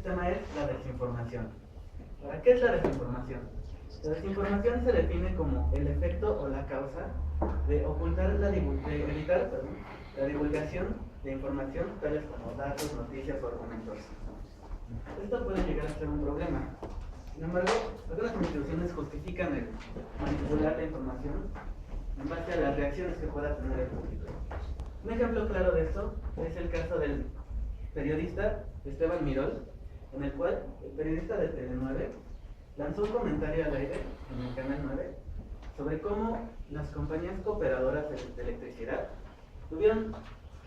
tema es la desinformación. ¿Para qué es la desinformación? La desinformación se define como el efecto o la causa de ocultar de evitar la divulgación de información tales como datos, noticias o argumentos. Esto puede llegar a ser un problema. Sin embargo, algunas instituciones justifican el manipular la información en base a las reacciones que pueda tener el público. Un ejemplo claro de esto es el caso del periodista Esteban Mirol, en el cual el periodista de Tele9 lanzó un comentario al aire en el Canal 9 sobre cómo las compañías cooperadoras de electricidad tuvieron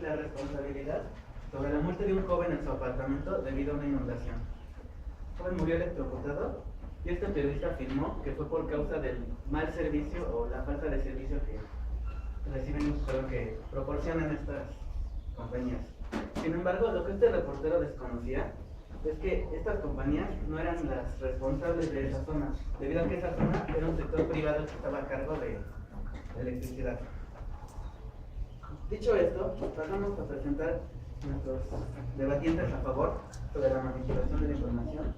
la responsabilidad sobre la muerte de un joven en su apartamento debido a una inundación. El joven murió electrocutado y este periodista afirmó que fue por causa del mal servicio o la falta de servicio que proporcionan estas compañías. Sin embargo, lo que este reportero desconocía es que estas compañías no eran las responsables de esa zona, debido a que esa zona era un sector privado que estaba a cargo de electricidad. Dicho esto, pasamos a presentar nuestros debatientes a favor sobre la manipulación de la información.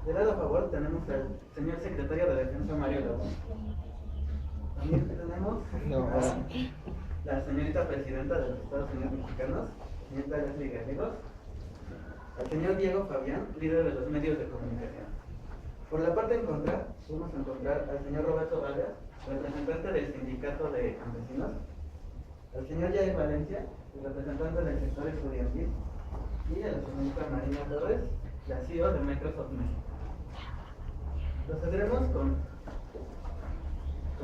De lado a favor tenemos al señor secretario de Defensa, Mario Lobo. También tenemos a la señorita presidenta de los Estados Unidos Mexicanos, señorita Leslie Gallegos, al señor Diego Fabián, líder de los medios de comunicación. Por la parte en contra, vamos a encontrar al señor Roberto Vargas, representante del sindicato de campesinos, al señor Jair Valencia, el representante del sector estudiantil, y a la señorita Marina Torres, la CEO de Microsoft México. Procederemos con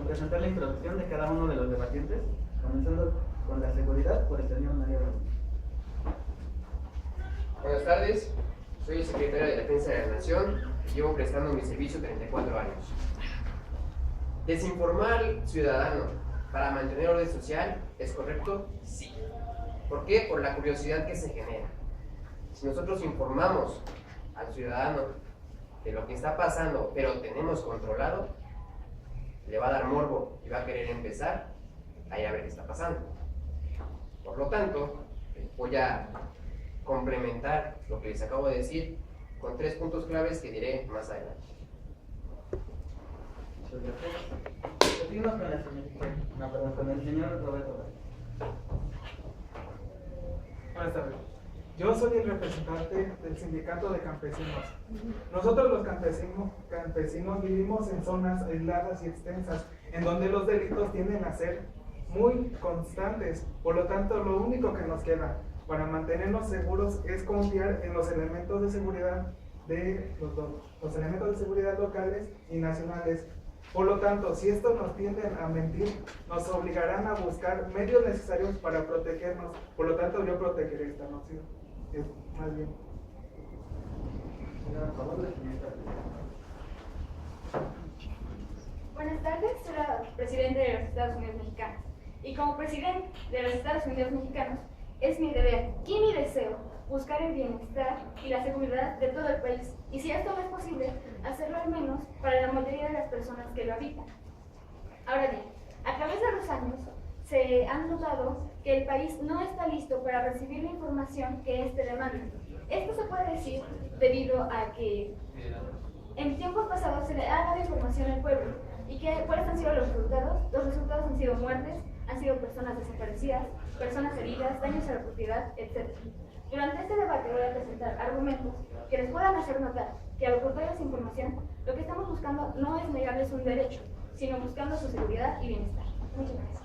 presentar la introducción de cada uno de los debatientes, comenzando con la seguridad por el señor Mario Lobo. Buenas tardes, soy el secretario de Defensa de la Nación y llevo prestando mi servicio 34 años. ¿Desinformar al ciudadano para mantener orden social es correcto? Sí. ¿Por qué? Por la curiosidad que se genera. Si nosotros informamos al ciudadano de lo que está pasando, pero tenemos controlado, le va a dar morbo y va a querer empezar a ir a ver qué está pasando. Por lo tanto, voy a complementar lo que les acabo de decir con 3 puntos claves que diré más adelante. Seguimos con el señor Roberto Vargas. Buenas tardes. Yo soy el representante del sindicato de campesinos. Nosotros los campesinos vivimos en zonas aisladas y extensas, en donde los delitos tienden a ser muy constantes. Por lo tanto, lo único que nos queda para mantenernos seguros es confiar en los elementos de seguridad los elementos de seguridad locales y nacionales. Por lo tanto, si estos nos tienden a mentir, nos obligarán a buscar medios necesarios para protegernos. Por lo tanto, yo protegeré esta noción. Es más bien. Buenas tardes, soy la presidenta de los Estados Unidos Mexicanos. Y como presidente de los Estados Unidos Mexicanos, es mi deber y mi deseo buscar el bienestar y la seguridad de todo el país. Y si esto no es posible, hacerlo al menos para la mayoría de las personas que lo habitan. Ahora bien, a través de los años, se han notado que el país no está listo para recibir la información que éste demanda. Esto se puede decir debido a que en tiempos pasados se le ha dado información al pueblo. ¿Y cuáles han sido los resultados? Los resultados han sido muertes, han sido personas desaparecidas, personas heridas, daños a la propiedad, etc. Durante este debate voy a presentar argumentos que les puedan hacer notar que al ocultar esa información, lo que estamos buscando no es negarles un derecho, sino buscando su seguridad y bienestar. Muchas gracias.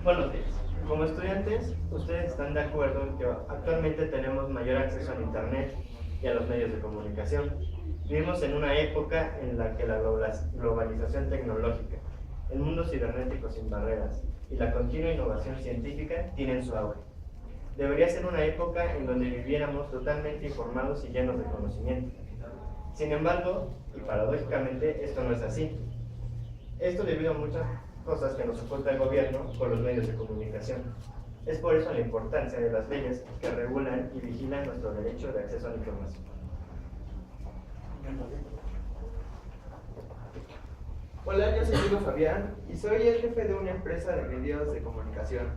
Buenos días. Como estudiantes, ustedes están de acuerdo en que actualmente tenemos mayor acceso al Internet y a los medios de comunicación. Vivimos en una época en la que la globalización tecnológica, el mundo cibernético sin barreras y la continua innovación científica tienen su auge. Debería ser una época en donde viviéramos totalmente informados y llenos de conocimiento. Sin embargo, y paradójicamente, esto no es así. Esto debido a muchas cosas que nos oculta el gobierno con los medios de comunicación. Es por eso la importancia de las leyes que regulan y vigilan nuestro derecho de acceso a la información. Hola, yo soy Diego Fabián y soy el jefe de una empresa de medios de comunicación.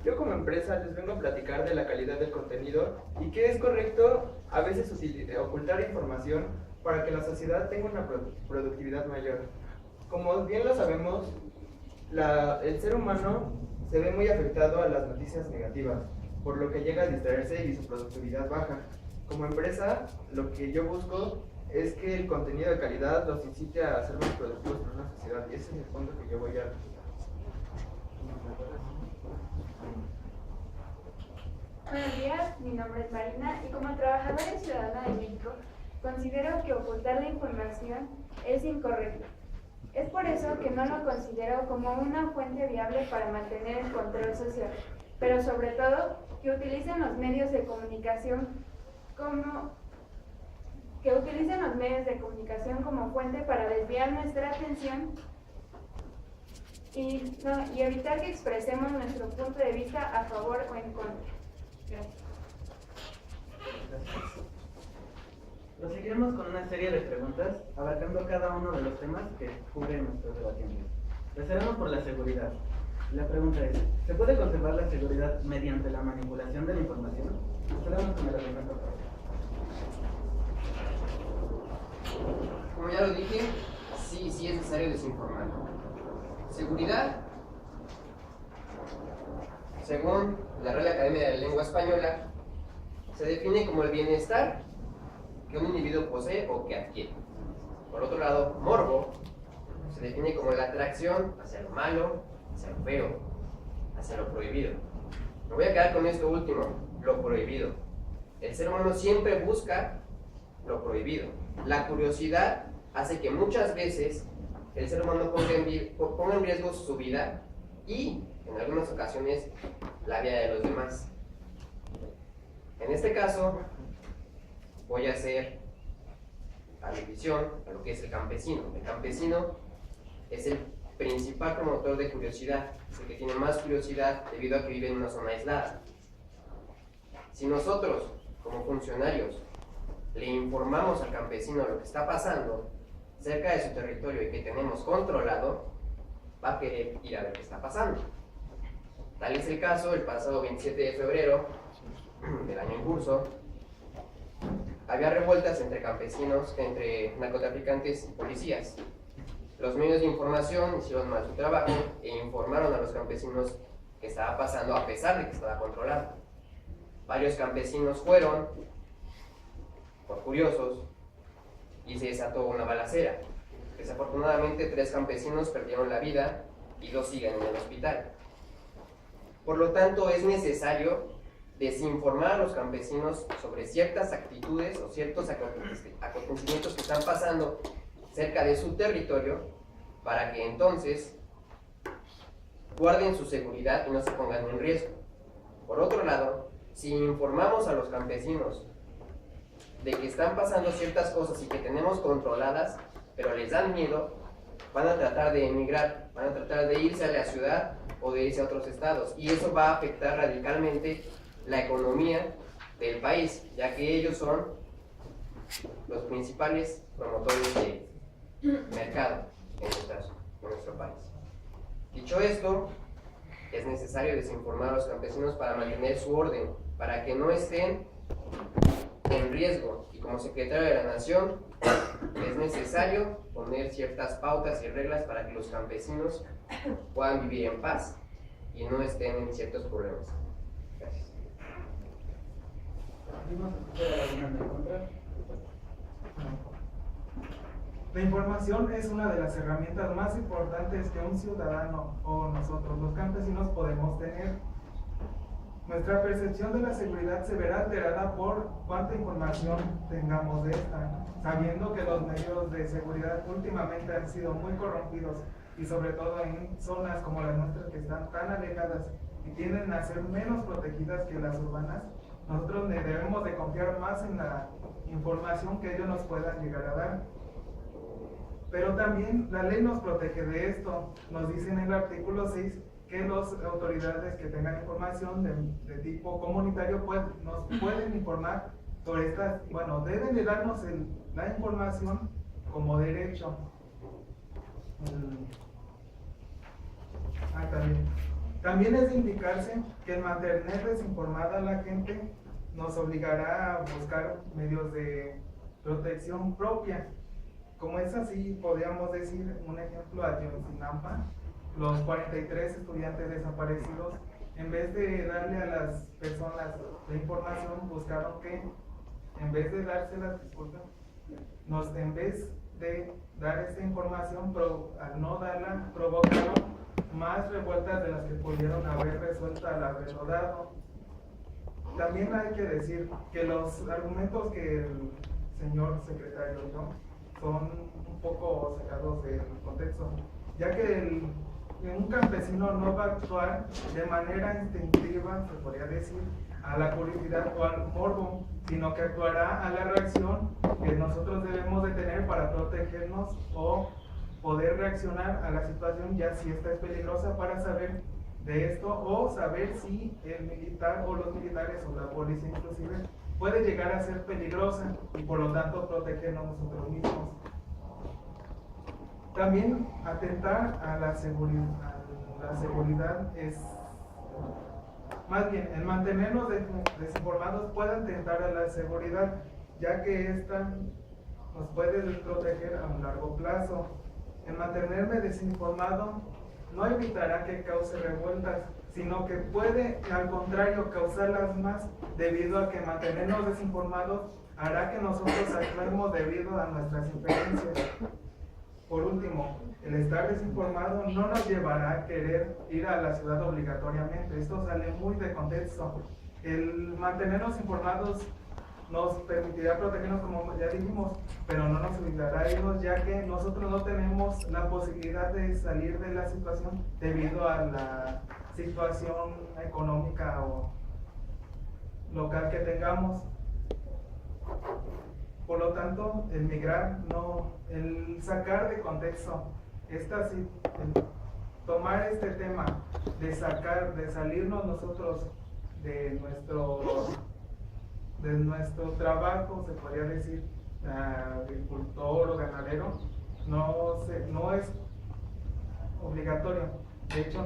Yo como empresa les vengo a platicar de la calidad del contenido y que es correcto a veces ocultar información para que la sociedad tenga una productividad mayor. Como bien lo sabemos, el ser humano se ve muy afectado a las noticias negativas, por lo que llega a distraerse y su productividad baja. Como empresa, lo que yo busco es que el contenido de calidad los incite a ser más productivos en una sociedad, y ese es el punto que yo voy a... Buenos días, mi nombre es Marina y como trabajadora y ciudadana de México, considero que ocultar la información es incorrecto. Es por eso que no lo considero como una fuente viable para mantener el control social, pero sobre todo que utilicen los medios de comunicación como fuente para desviar nuestra atención y evitar que expresemos nuestro punto de vista a favor o en contra. Gracias. Proseguiremos con una serie de preguntas abarcando cada uno de los temas que cubren nuestros debatientes. Empezaremos por la seguridad. La pregunta es, ¿se puede conservar la seguridad mediante la manipulación de la información? Empezaremos con el argumento. Como ya lo dije, sí es necesario desinformar. Seguridad, según la Real Academia de la Lengua Española, se define como el bienestar que un individuo posee o que adquiere. Por otro lado, morbo se define como la atracción hacia lo malo, hacia lo feo, hacia lo prohibido. Me voy a quedar con esto último, lo prohibido. El ser humano siempre busca lo prohibido. La curiosidad hace que muchas veces el ser humano ponga en riesgo su vida y, en algunas ocasiones, la vida de los demás. En este caso, voy a hacer alusión a lo que es el campesino. El campesino es el principal promotor de curiosidad, es el que tiene más curiosidad debido a que vive en una zona aislada. Si nosotros, como funcionarios, le informamos al campesino lo que está pasando cerca de su territorio y que tenemos controlado, va a querer ir a ver qué está pasando. Tal es el caso, el pasado 27 de febrero del año en curso, había revueltas entre campesinos, entre narcotraficantes y policías. Los medios de información hicieron mal su trabajo e informaron a los campesinos qué estaba pasando a pesar de que estaba controlado. Varios campesinos fueron por curiosos y se desató una balacera. Desafortunadamente 3 campesinos perdieron la vida y 2 siguen en el hospital. Por lo tanto, es necesario desinformar a los campesinos sobre ciertas actitudes o ciertos acontecimientos que están pasando cerca de su territorio para que entonces guarden su seguridad y no se pongan en riesgo. Por otro lado, si informamos a los campesinos de que están pasando ciertas cosas y que tenemos controladas, pero les dan miedo, van a tratar de emigrar, van a tratar de irse a la ciudad o de irse a otros estados, y eso va a afectar radicalmente la economía del país, ya que ellos son los principales promotores de mercado en nuestro país. Dicho esto, es necesario desinformar a los campesinos para mantener su orden, para que no estén en riesgo, y como secretario de la Nación es necesario poner ciertas pautas y reglas para que los campesinos puedan vivir en paz y no estén en ciertos problemas. Gracias. La información es una de las herramientas más importantes que un ciudadano o nosotros, los campesinos, podemos tener. Nuestra percepción de la seguridad se verá alterada por cuánta información tengamos de esta, sabiendo que los medios de seguridad últimamente han sido muy corrompidos y sobre todo en zonas como las nuestras que están tan alejadas y tienden a ser menos protegidas que las urbanas. Nosotros debemos de confiar más en la información que ellos nos puedan llegar a dar. Pero también la ley nos protege de esto. Nos dice en el artículo 6 que las autoridades que tengan información de tipo comunitario nos pueden informar sobre estas, bueno, deben de darnos la información como derecho. También. También es de indicarse que el mantener desinformada a la gente nos obligará a buscar medios de protección propia. Como es así, podríamos decir un ejemplo: Ayotzinapa, los 43 estudiantes desaparecidos, en vez de darle a las personas la información, buscaron que, en vez de dárselas, en vez de dar esta información, al no darla, provocaron más revueltas de las que pudieron haber resuelto al haberlo dado. También hay que decir que los argumentos que el señor secretario dio son un poco sacados del contexto, ya que un campesino no va a actuar de manera instintiva, se podría decir, a la curiosidad o al morbo, sino que actuará a la reacción que nosotros debemos de tener para protegernos o poder reaccionar a la situación, ya si esta es peligrosa, para saber de esto o saber si el militar o los militares o la policía inclusive puede llegar a ser peligrosa y por lo tanto protegernos nosotros mismos. También atentar a la seguridad es, más bien, el mantenernos desinformados puede atentar a la seguridad, ya que esta nos puede proteger a un largo plazo. El mantenerme desinformado no evitará que cause revueltas, sino que puede, al contrario, causarlas más, debido a que mantenernos desinformados hará que nosotros actuemos debido a nuestras inferencias. Por último, el estar desinformado no nos llevará a querer ir a la ciudad obligatoriamente. Esto sale muy de contexto. El mantenernos informados nos permitirá protegernos, como ya dijimos, pero no nos obligará a irnos, ya que nosotros no tenemos la posibilidad de salir de la situación debido a la situación económica o local que tengamos. Por lo tanto, el migrar, el sacar de contexto, el tomar este tema de salirnos nosotros de nuestro trabajo, se podría decir, agricultor o ganadero, no es obligatorio. De hecho,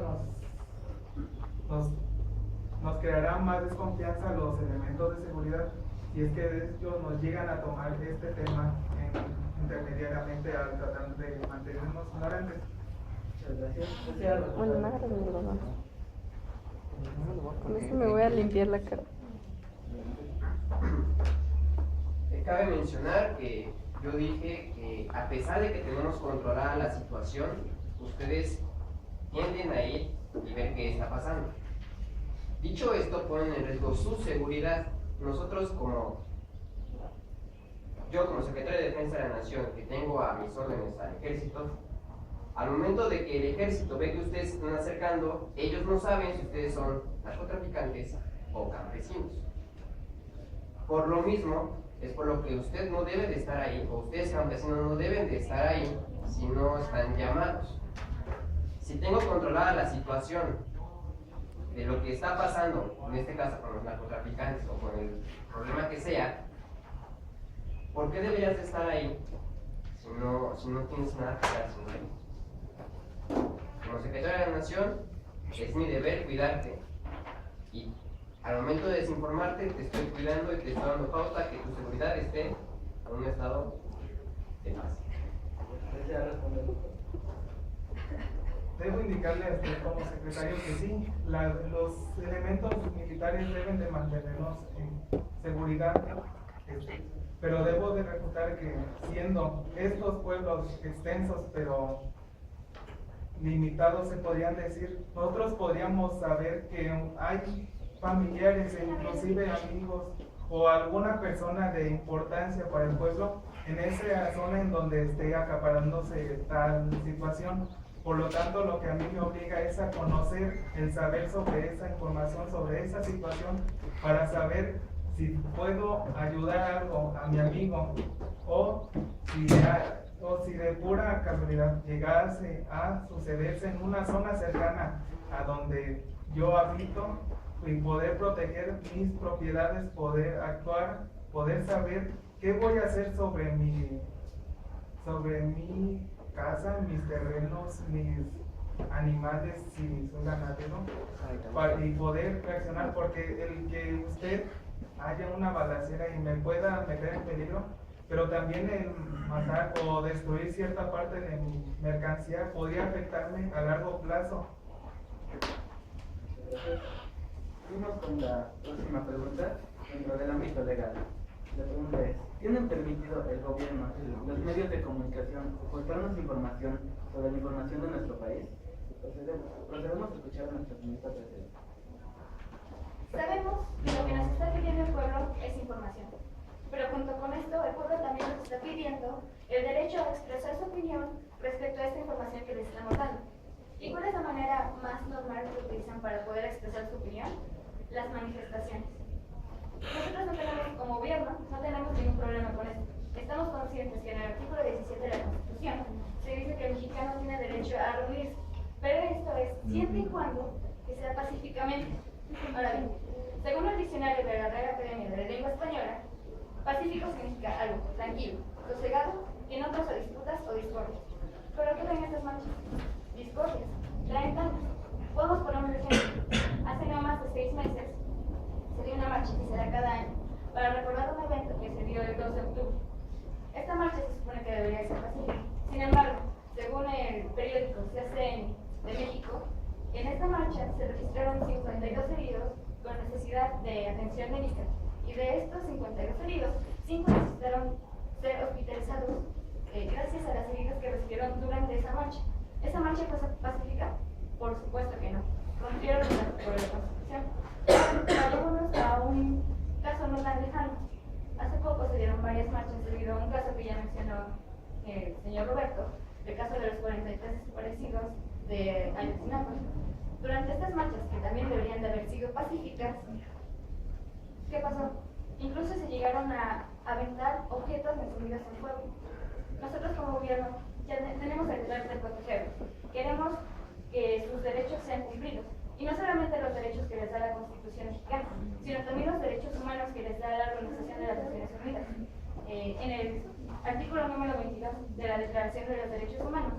nos creará más desconfianza los elementos de seguridad, y es que ellos nos llegan a tomar este tema intermediariamente al tratar de mantenernos ignorantes. Muchas gracias. Bueno, no agarro mi algodón. Con eso me voy a limpiar la cara. Cabe mencionar que yo dije que a pesar de que tenemos controlada la situación, ustedes tienden a ir y ver qué está pasando. Dicho esto, ponen en riesgo su seguridad. Nosotros yo como secretario de Defensa de la Nación, que tengo a mis órdenes al ejército, al momento de que el ejército ve que ustedes se están acercando, ellos no saben si ustedes son narcotraficantes o campesinos. Por lo mismo, es por lo que usted no debe de estar ahí, o ustedes campesinos no deben de estar ahí si no están llamados. Si tengo controlada la situación de lo que está pasando, en este caso con los narcotraficantes o con el problema que sea, ¿por qué deberías de estar ahí si no tienes nada que hacer? Como secretario de la Nación, es mi deber cuidarte, y al momento de desinformarte te estoy cuidando y te estoy dando pauta que tu seguridad esté en un estado de paz. Debo indicarle a usted como secretario que sí, los elementos militares deben de mantenernos en seguridad, pero debo de refutar que siendo estos pueblos extensos pero limitados, se podrían decir, nosotros podríamos saber que hay familiares e inclusive amigos o alguna persona de importancia para el pueblo en esa zona en donde esté acaparándose tal situación. Por lo tanto, lo que a mí me obliga es a conocer, el saber sobre esa información, sobre esa situación, para saber si puedo ayudar algo a mi amigo o si de pura casualidad llegase a sucederse en una zona cercana a donde yo habito, y poder proteger mis propiedades, poder actuar, poder saber qué voy a hacer sobre mi casa, mis terrenos, animales si son ganadero y poder reaccionar, porque el que usted haya una balacera y me pueda meter en peligro, pero también el matar o destruir cierta parte de mi mercancía podría afectarme a largo plazo. Seguimos con la próxima pregunta dentro del ámbito legal. La pregunta es, ¿tienen permitido el gobierno, los medios de comunicación, ocultarnos información sobre la información de nuestro país? Procedemos a escuchar a nuestra señorita presidenta. Sabemos que lo que nos está pidiendo el pueblo es información, pero junto con esto el pueblo también nos está pidiendo el derecho a expresar su opinión respecto a esta información que les estamos dando. ¿Y cuál es la manera más normal que utilizan para poder expresar su opinión? Las manifestaciones. Nosotros no tenemos, como gobierno, no tenemos ningún problema con esto. Estamos conscientes que en el artículo 17 de la Constitución se dice que el mexicano tiene derecho a reunirse, pero esto es siempre y cuando que sea pacíficamente. Ahora bien, según el diccionario de la Real Academia de la Lengua Española, pacífico significa algo tranquilo, sosegado, que no causa disputas o discordias. ¿Pero qué traen estas marchas? Discordias, traen tantas. Podemos poner un ejemplo. Hace no más de 6 meses se dio una marcha que se da cada año para recordar un evento que se dio el 2 de octubre. Esta marcha se supone que debería ser pacífica. Sin embargo, según el periódico CACN de México, en esta marcha se registraron 52 heridos con necesidad de atención médica, y de estos 52 heridos, 5 necesitaron ser hospitalizados gracias a las heridas que recibieron durante esa marcha. ¿Esa marcha fue pacífica? Por supuesto que no. Rompieron la Constitución. Vayámonos a un caso no tan lejano. Hace poco se dieron varias marchas debido a un caso que ya mencionó el señor Roberto, el caso de los 43 desaparecidos de Ayotzinapa. Durante estas marchas, que también deberían de haber sido pacíficas, ¿qué pasó? Incluso se llegaron a aventar objetos encendidos en fuego. Nosotros como gobierno ya tenemos el deber de protegerlos. Queremos que sus derechos sean cumplidos. Y no solamente los derechos que les da la Constitución mexicana, sino también los derechos humanos que les da la Organización de las Naciones Unidas. En el artículo número 22 de la Declaración de los Derechos Humanos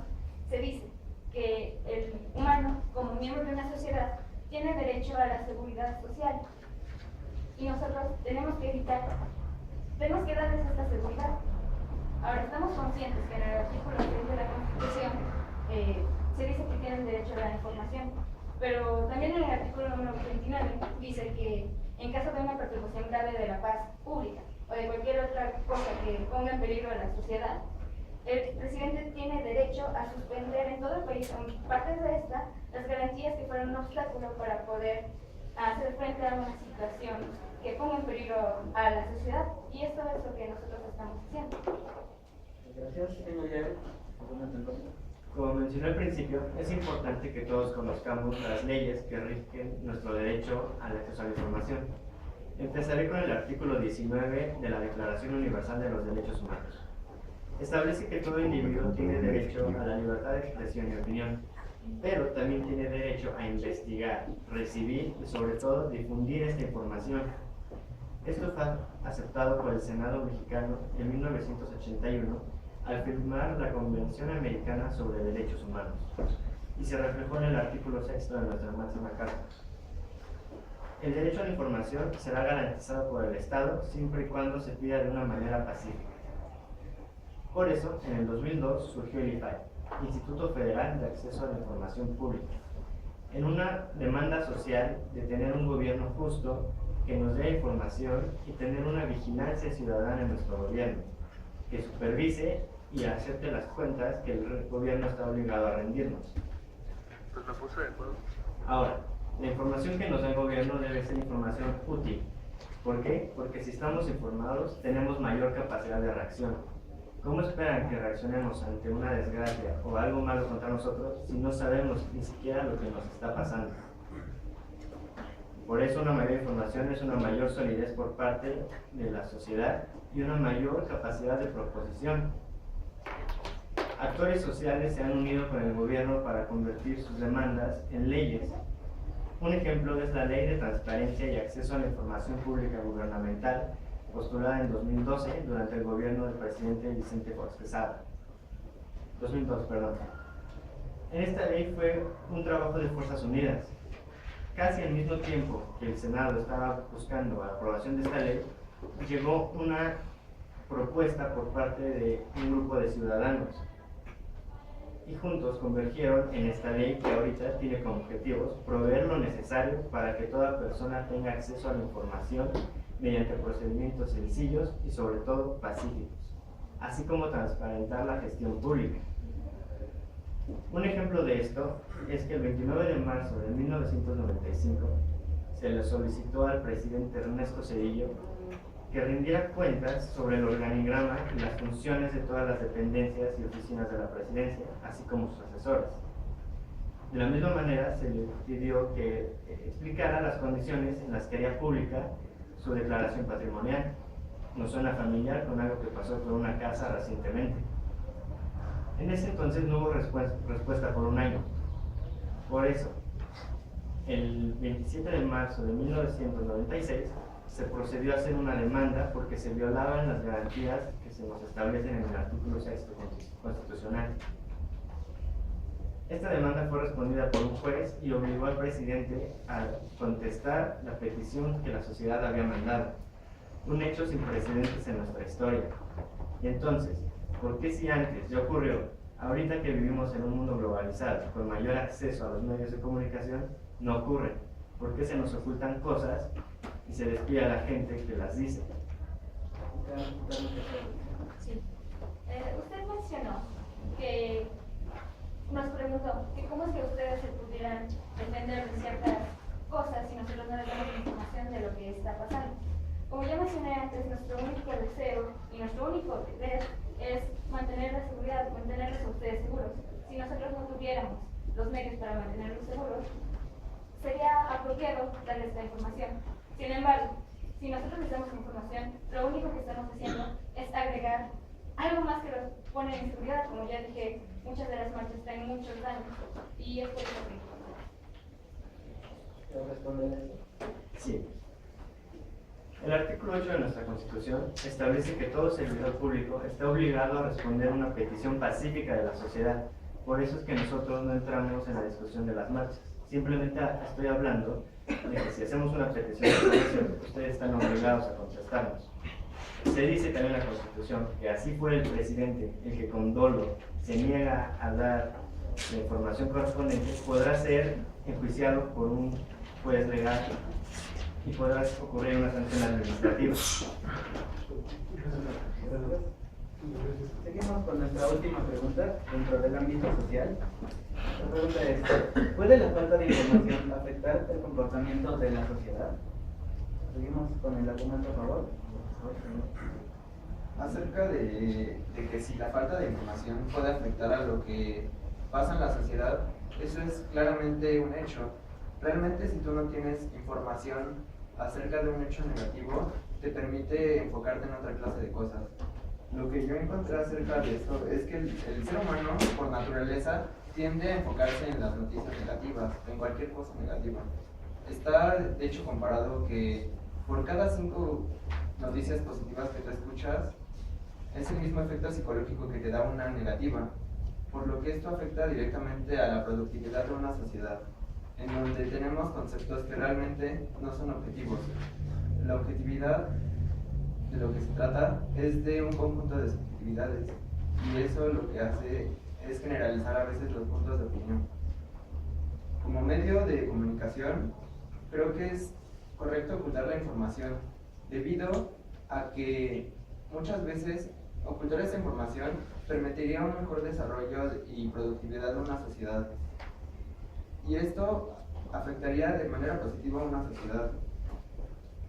se dice que el humano, como miembro de una sociedad, tiene derecho a la seguridad social. Y nosotros tenemos que darles esta seguridad. Ahora, estamos conscientes que en el artículo 6 de la Constitución se dice que tienen derecho a la información, pero también en el artículo número 29 dice que en caso de una perturbación grave de la paz pública o de cualquier otra cosa que ponga en peligro a la sociedad, el presidente tiene derecho a suspender en todo el país, en partes de esta, las garantías que fueron un obstáculo para poder hacer frente a una situación que ponga en peligro a la sociedad, y esto es lo que nosotros estamos haciendo. Gracias, señor Yael. Como mencioné al principio, es importante que todos conozcamos las leyes que rigen nuestro derecho al acceso a la información. Empezaré con el artículo 19 de la Declaración Universal de los Derechos Humanos. Establece que todo individuo tiene derecho a la libertad de expresión y opinión, pero también tiene derecho a investigar, recibir y sobre todo difundir esta información. Esto fue aceptado por el Senado mexicano en 1981 al firmar la Convención Americana sobre Derechos Humanos, y se reflejó en el artículo 6 de nuestra máxima carta. El derecho a la información será garantizado por el Estado siempre y cuando se pida de una manera pacífica. Por eso, en el 2002 surgió el IFAI, Instituto Federal de Acceso a la Información Pública, en una demanda social de tener un gobierno justo que nos dé información y tener una vigilancia ciudadana en nuestro gobierno, que supervise y acepte las cuentas que el gobierno está obligado a rendirnos. Pues me puse de acuerdo. Ahora, la información que nos da el gobierno debe ser información útil. ¿Por qué? Porque si estamos informados, tenemos mayor capacidad de reacción. ¿Cómo esperan que reaccionemos ante una desgracia o algo malo contra nosotros si no sabemos ni siquiera lo que nos está pasando? Por eso una mayor información es una mayor solidez por parte de la sociedad y una mayor capacidad de proposición. Actores sociales se han unido con el gobierno para convertir sus demandas en leyes. Un ejemplo es la Ley de Transparencia y Acceso a la Información Pública Gubernamental, postulada en 2012 durante el gobierno del presidente Vicente Fox Quesada. 2002, perdón. En esta ley fue un trabajo de Fuerzas Unidas. Casi al mismo tiempo que el Senado estaba buscando la aprobación de esta ley, llegó una propuesta por parte de un grupo de ciudadanos y juntos convergieron en esta ley que ahorita tiene como objetivos proveer lo necesario para que toda persona tenga acceso a la información mediante procedimientos sencillos y sobre todo pacíficos, así como transparentar la gestión pública. Un ejemplo de esto es que el 29 de marzo de 1995 se le solicitó al presidente Ernesto Zedillo que rindiera cuentas sobre el organigrama y las funciones de todas las dependencias y oficinas de la presidencia, así como sus asesores. De la misma manera, se le pidió que explicara las condiciones en las que haría pública su declaración patrimonial. Nos suena familiar con algo que pasó con una casa recientemente. En ese entonces no hubo respuesta por un año. Por eso, el 27 de marzo de 1996, se procedió a hacer una demanda porque se violaban las garantías que se nos establecen en el artículo 6 constitucional. Esta demanda fue respondida por un juez y obligó al presidente a contestar la petición que la sociedad había mandado, un hecho sin precedentes en nuestra historia. Y entonces, ¿por qué si antes ya ocurrió, ahorita que vivimos en un mundo globalizado, con mayor acceso a los medios de comunicación, no ocurre? ¿Por qué se nos ocultan cosas y se despide a la gente que las dice? Sí. Usted mencionó que nos preguntó que cómo es que ustedes se pudieran defender de ciertas cosas si nosotros no les damos información de lo que está pasando. Como ya mencioné antes, nuestro único deseo y nuestro único deber es mantener la seguridad, mantenerlos a ustedes seguros. Si nosotros no tuviéramos los medios para mantenerlos seguros, sería apropiado darles la información. Sin embargo, si nosotros les damos información, lo único que estamos haciendo es agregar algo más que los pone en inseguridad. Como ya dije, muchas de las marchas traen muchos daños y es por eso que... ¿Puedo responder eso? Sí. El artículo 8 de nuestra Constitución establece que todo servidor público está obligado a responder una petición pacífica de la sociedad. Por eso es que nosotros no entramos en la discusión de las marchas. Simplemente estoy hablando de que si hacemos una petición de información, ustedes están obligados a contestarnos. Se dice también en la Constitución que así fue el presidente el que con dolo se niega a dar la información correspondiente, podrá ser enjuiciado por un juez legal y podrá ocurrir una sanción administrativa. Seguimos con nuestra última pregunta dentro del ámbito social. La pregunta es, ¿puede la falta de información afectar el comportamiento de la sociedad? Seguimos con el argumento a favor. Acerca de que si la falta de información puede afectar a lo que pasa en la sociedad, eso es claramente un hecho. Realmente, si tú no tienes información acerca de un hecho negativo, te permite enfocarte en otra clase de cosas. Lo que yo encontré acerca de esto es que el ser humano, por naturaleza, tiende a enfocarse en las noticias negativas, en cualquier cosa negativa. Está, de hecho, comparado que por cada 5 noticias positivas que tú escuchas, es el mismo efecto psicológico que te da una negativa, por lo que esto afecta directamente a la productividad de una sociedad, en donde tenemos conceptos que realmente no son objetivos. La objetividad de lo que se trata es de un conjunto de subjetividades, y eso lo que hace es generalizar a veces los puntos de opinión. Como medio de comunicación, creo que es correcto ocultar la información, debido a que muchas veces ocultar esa información permitiría un mejor desarrollo y productividad de una sociedad. Y esto afectaría de manera positiva a una sociedad.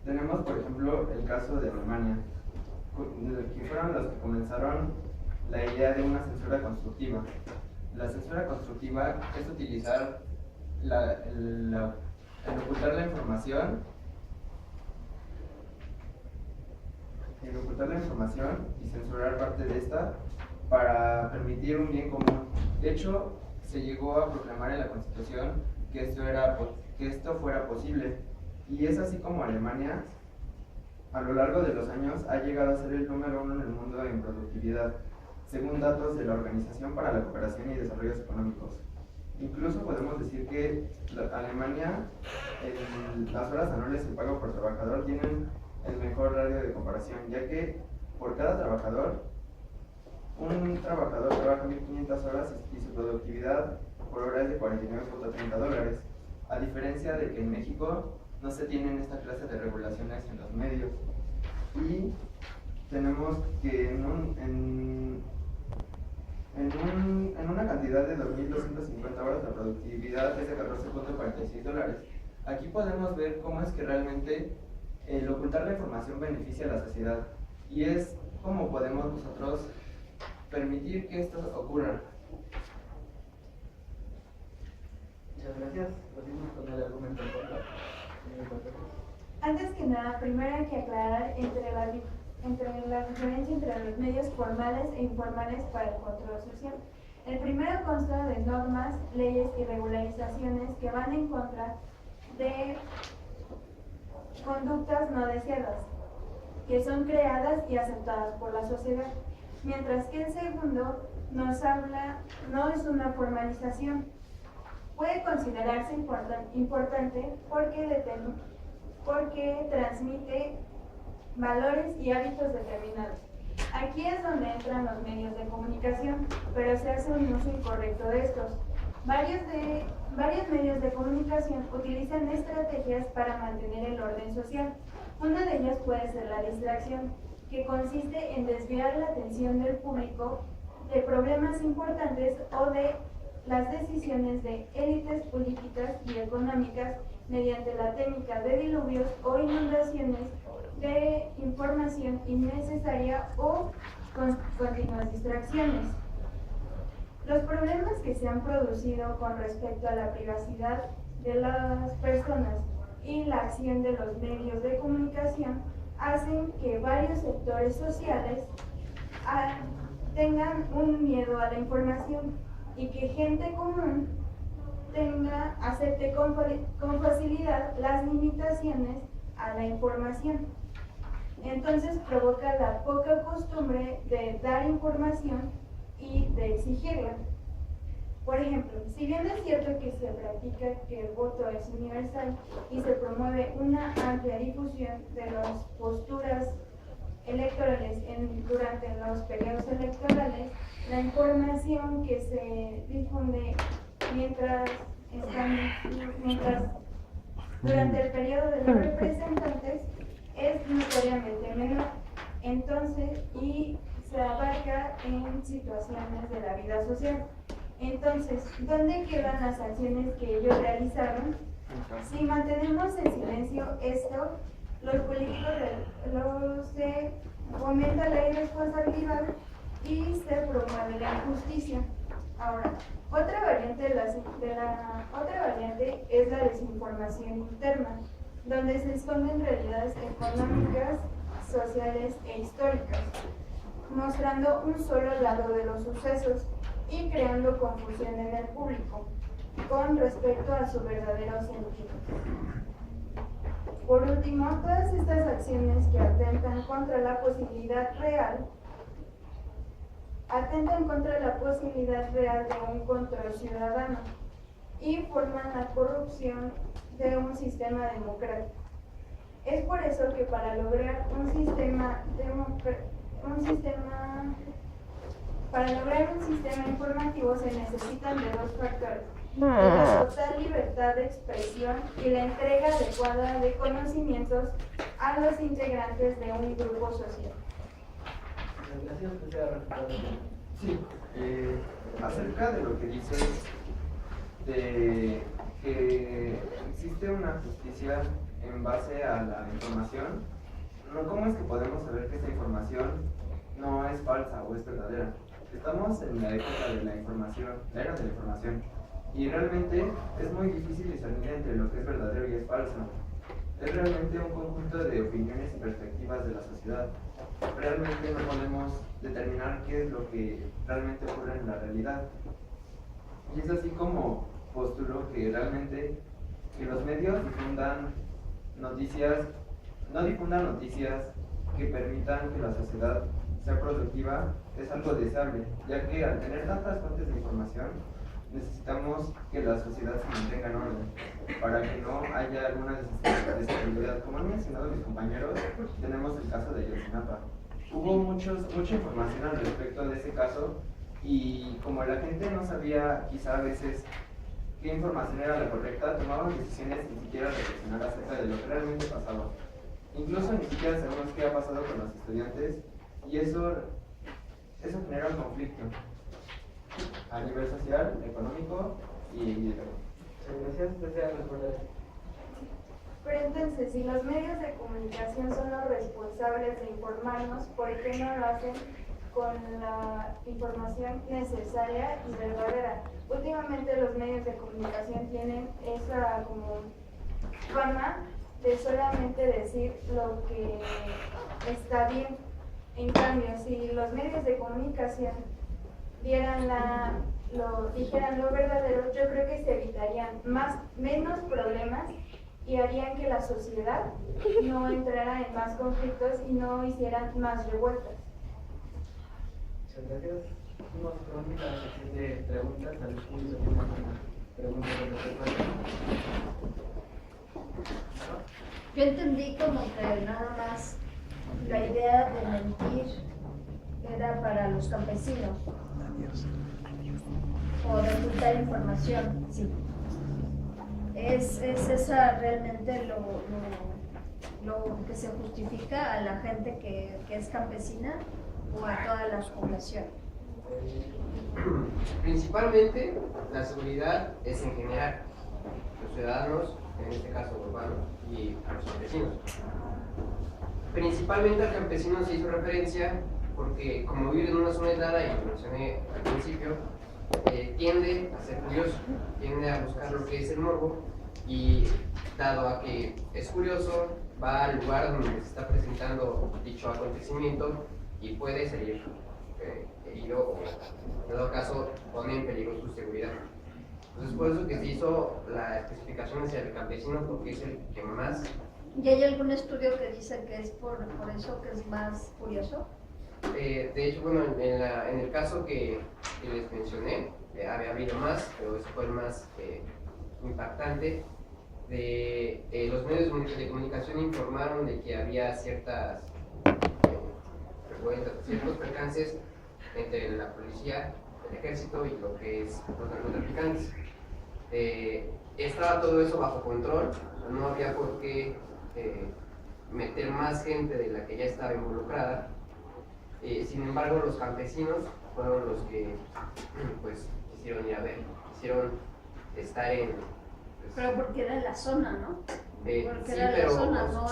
Tenemos, por ejemplo, el caso de Alemania, que fueron los que comenzaron la idea de una censura constructiva. La censura constructiva es utilizar el ocultar la información y censurar parte de esta para permitir un bien común. De hecho, se llegó a proclamar en la Constitución que esto fuera posible, y es así como Alemania, a lo largo de los años, ha llegado a ser el número 1 en el mundo en productividad, según datos de la Organización para la Cooperación y Desarrollos Económicos. Incluso podemos decir que Alemania, las horas anuales en pago por trabajador tienen el mejor radio de comparación, ya que por cada trabajador, un trabajador trabaja 1.500 horas y su productividad por hora es de $49.30, a diferencia de que en México no se tienen esta clase de regulaciones en los medios. Y tenemos que en una cantidad de 2.250 horas la productividad es de $14.46. Aquí podemos ver cómo es que realmente el ocultar la información beneficia a la sociedad, y es como podemos nosotros permitir que esto ocurra. Muchas gracias. Seguimos con el argumento en contra. Antes que nada, primero hay que aclarar entre la diferencia entre los medios formales e informales para el control social. El primero consta de normas, leyes y regularizaciones que van en contra de conductas no deseadas, que son creadas y aceptadas por la sociedad, mientras que el segundo nos habla, no es una formalización. Puede considerarse importante porque transmite valores y hábitos determinados. Aquí es donde entran los medios de comunicación, pero se hace un uso incorrecto de estos. Varios medios de comunicación utilizan estrategias para mantener el orden social. Una de ellas puede ser la distracción, que consiste en desviar la atención del público de problemas importantes o de las decisiones de élites políticas y económicas mediante la técnica de diluvios o inundaciones de información innecesaria o continuas distracciones. Los problemas que se han producido con respecto a la privacidad de las personas y la acción de los medios de comunicación hacen que varios sectores sociales tengan un miedo a la información y que gente común acepte con facilidad las limitaciones a la información. Entonces provoca la poca costumbre de dar información y de exigirla. Por ejemplo, si bien es cierto que se practica que el voto es universal y se promueve una amplia difusión de las posturas electorales durante los periodos electorales, la información que se difunde durante el periodo de los representantes es notoriamente menor, entonces, y se abarca en situaciones de la vida social. Entonces, ¿dónde quedan las acciones que ellos realizaron? Si mantenemos en silencio esto, los políticos se fomenta la irresponsabilidad y se promueve la injusticia. Ahora, otra variante es la desinformación interna, donde se esconden realidades económicas, sociales e históricas, mostrando un solo lado de los sucesos y creando confusión en el público con respecto a su verdadero sentido. Por último, todas estas acciones que atentan contra la posibilidad real de un control ciudadano y forman la corrupción de un sistema democrático. Es por eso que para lograr un sistema informativo se necesitan de dos factores: la total libertad de expresión y la entrega adecuada de conocimientos a los integrantes de un grupo social. Gracias, que sea resultado. Sí, acerca de lo que dices de que existe una justicia en base a la información, ¿cómo es que podemos saber que esta información no es falsa o es verdadera? Estamos en la época de la información, la era de la información, y realmente es muy difícil discernir entre lo que es verdadero y es falso. Es realmente un conjunto de opiniones y perspectivas de la sociedad. Realmente no podemos determinar qué es lo que realmente ocurre en la realidad. Y es así como postulo que realmente que los medios no difundan noticias que permitan que la sociedad sea productiva es algo deseable, ya que al tener tantas fuentes de información necesitamos que la sociedad se mantenga en orden, para que no haya alguna desestabilidad. Como han mencionado mis compañeros, tenemos el caso de Ayotzinapa. Hubo mucha información al respecto de ese caso, y como la gente no sabía quizá a veces qué información era la correcta, tomaban decisiones sin siquiera reflexionar acerca de lo que realmente pasaba. Incluso ni siquiera sabemos qué ha pasado con los estudiantes, y eso genera un conflicto a nivel social, económico y Gracias, desea responder. Pero entonces, si los medios de comunicación son los responsables de informarnos, ¿por qué no lo hacen con la información necesaria y verdadera? Últimamente los medios de comunicación tienen esa como fama de solamente decir lo que está bien. En cambio, si los medios de comunicación dijeran lo verdadero, yo creo que se evitarían menos problemas y harían que la sociedad no entrara en más conflictos y no hicieran más revueltas. Muchas gracias. Hemos pronto a la sección de preguntas al público. ¿Tiene alguna pregunta sobre el Yo entendí como que nada más la idea de mentir era para los campesinos o de ocultar información, sí. ¿Es esa realmente lo que se justifica a la gente que es campesina o a toda la población? Principalmente la seguridad es en general, los ciudadanos, en este caso urbanos, y a los campesinos. Principalmente al campesino se hizo referencia porque como vive en una zona aislada, y lo mencioné al principio, tiende a ser curioso, tiende a buscar lo que es el morbo, y dado a que es curioso, va al lugar donde se está presentando dicho acontecimiento y puede salir herido o, en dado caso, pone en peligro su seguridad. Entonces, por eso que se hizo la especificación hacia el campesino, porque es el que más... ¿Y hay algún estudio que dice que es por eso que es más curioso? De hecho, bueno, en el caso que les mencioné, había habido más, pero ese fue el más impactante. Los medios de comunicación informaron de que había ciertas ciertos percances entre la policía, el ejército y lo que es los narcotraficantes. Estaba todo eso bajo control, no había por qué meter más gente de la que ya estaba involucrada. Sin embargo, los campesinos fueron los que pues quisieron ir a ver, quisieron estar en... Pues, pero porque era la zona, ¿no? Porque sí, era pero, la zona, ¿no?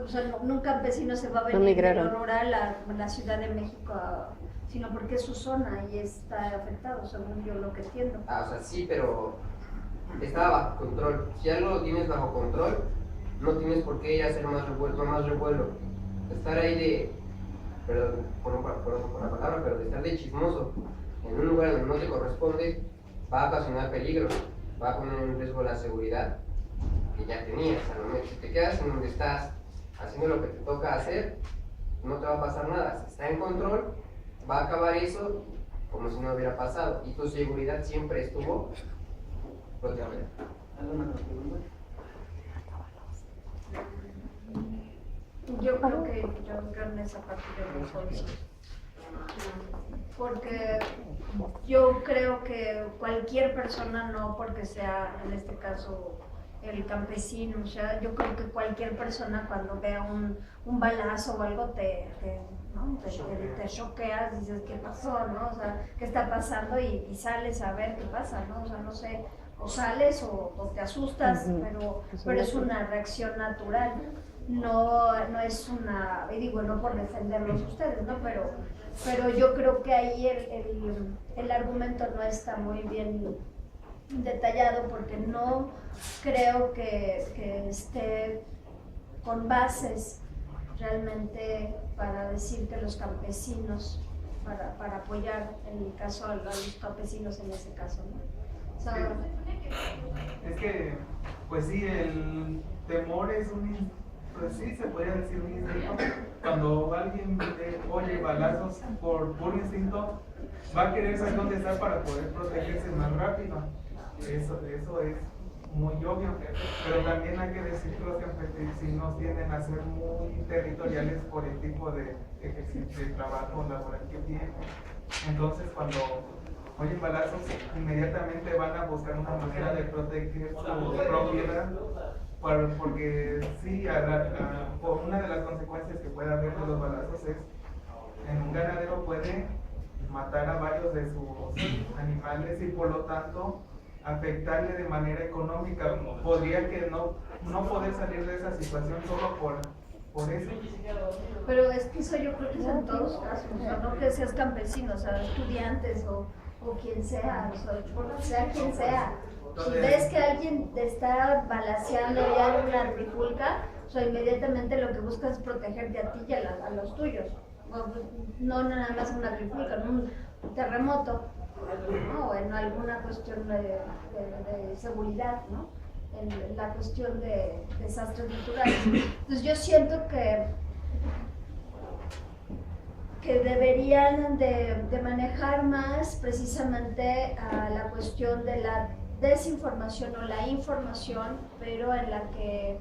O sea, un campesino se va a venir de lo rural a la Ciudad de México, sino porque es su zona y está afectado, según yo lo que entiendo. O sea, sí, pero estaba bajo control. Si algo lo tienes bajo control, no tienes por qué hacer más revuelo. Estar ahí de, perdón por la palabra, pero de estar de chismoso en un lugar donde no te corresponde, va a ocasionar peligro, va a poner en riesgo la seguridad que ya tenías. Si te quedas en donde estás haciendo lo que te toca hacer, no te va a pasar nada. Si está en control, va a acabar eso como si no hubiera pasado, y tu seguridad siempre estuvo protegida. ¿Alguna otra pregunta? Yo creo que en esa parte de los jóvenes. Porque yo creo que cualquier persona, no porque sea en este caso el campesino, o sea, yo creo que cualquier persona cuando vea un balazo o algo te choqueas, dices qué pasó, ¿no? O sea, qué está pasando y sales a ver qué pasa, ¿no? O sea, no sé, o sales o te asustas, pero es una reacción natural. No es una, y digo, no por defenderlos ustedes, ¿no? Pero yo creo que ahí el argumento no está muy bien detallado, porque no creo que esté con bases realmente para decir que los campesinos, para apoyar en el caso a los campesinos en ese caso, ¿no? O sea, es que, pues sí, el temor es pues sí, se podría decir un instinto. Cuando alguien oye balazos por puro instinto, va a querer saber dónde está para poder protegerse más rápido. Eso es muy obvio, pero también hay que decir que los campesinos tienden a ser muy territoriales por el tipo de trabajo laboral que tienen. Entonces, cuando oyen balazos, inmediatamente van a buscar una manera de proteger su propiedad, porque sí, una de las consecuencias que puede haber de los balazos es, en un ganadero puede matar a varios de sus animales y por lo tanto afectarle de manera económica. Podría que no poder salir de esa situación solo por eso. Pero es que eso yo creo que es en todos casos, o sea, no que seas campesino, o sea, estudiantes o quien sea, o sea quien sea. Si ves que alguien te está balaceando ya en una trifulca, o sea, inmediatamente lo que buscas es protegerte a ti y a los tuyos. No nada más en una trifulca, en un terremoto, ¿no? O en alguna cuestión de seguridad, ¿no? En la cuestión de desastres naturales. Entonces yo siento que deberían de manejar más precisamente a la cuestión de la desinformación o la información, pero en la que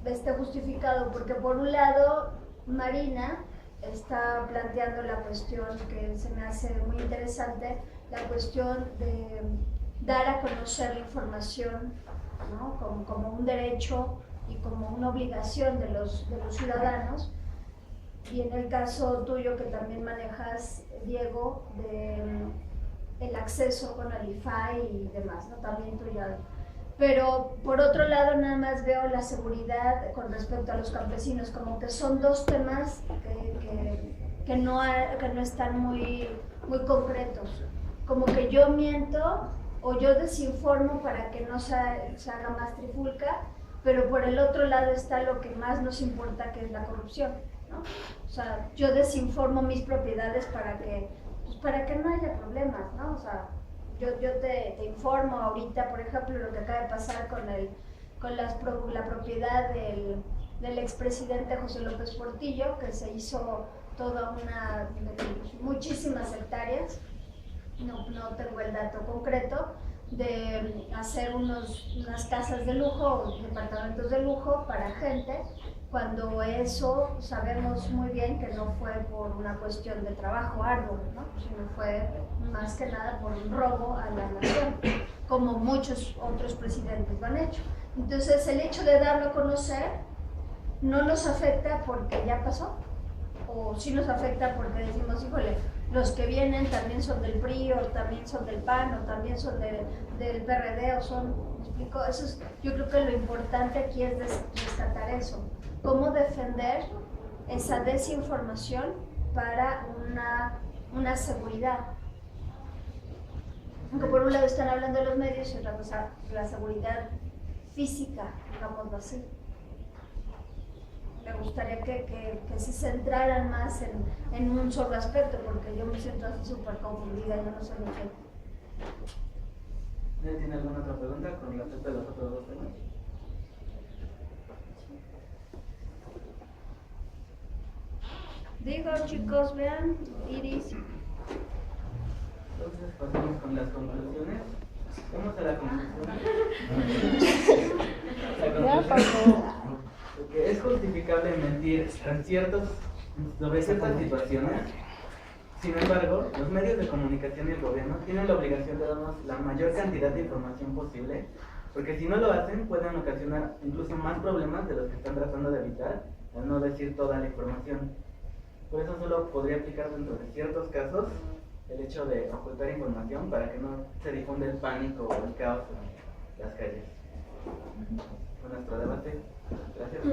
esté justificado, porque por un lado Marina está planteando la cuestión que se me hace muy interesante, la cuestión de dar a conocer la información, ¿no? como un derecho y como una obligación de los ciudadanos. Y en el caso tuyo que también manejas, Diego, el acceso con el IFAI y demás, ¿no? También tuyo. Pero por otro lado nada más veo la seguridad con respecto a los campesinos, como que son dos temas que no están muy concretos. Como que yo miento o yo desinformo para que no se haga más trifulca, pero por el otro lado está lo que más nos importa, que es la corrupción, ¿no? O sea, yo desinformo mis propiedades para que no haya problemas, ¿no? O sea, yo te informo ahorita, por ejemplo, lo que acaba de pasar con la propiedad del expresidente José López Portillo, que se hizo muchísimas hectáreas, no tengo el dato concreto, de hacer unas casas de lujo, departamentos de lujo para gente, cuando eso sabemos muy bien que no fue por una cuestión de trabajo arduo, ¿no? Sino fue más que nada por un robo a la nación, como muchos otros presidentes lo han hecho. Entonces el hecho de darlo a conocer no nos afecta porque ya pasó, o sí nos afecta porque decimos, híjole, los que vienen también son del PRI, o también son del PAN, o también son del PRD, o son, ¿me explico? Yo creo que lo importante aquí es rescatar eso. Cómo defender esa desinformación para una seguridad. Aunque por un lado están hablando de los medios y otra cosa, la seguridad física, digámoslo así. Me gustaría que se centraran más en un solo aspecto, porque yo me siento así súper confundida, yo no sé lo que... ¿Tiene alguna otra pregunta con respecto a los otros dos temas? Digo, chicos, vean, Iris. Entonces pasamos con las conclusiones. Vamos a la conclusión. Que es justificable mentir sobre ciertas situaciones. Sin embargo, los medios de comunicación y el gobierno tienen la obligación de darnos la mayor cantidad de información posible, porque si no lo hacen pueden ocasionar incluso más problemas de los que están tratando de evitar al no decir toda la información. Por eso solo podría aplicar dentro de ciertos casos el hecho de ocultar información para que no se difunda el pánico o el caos en las calles. Con nuestro debate. Gracias.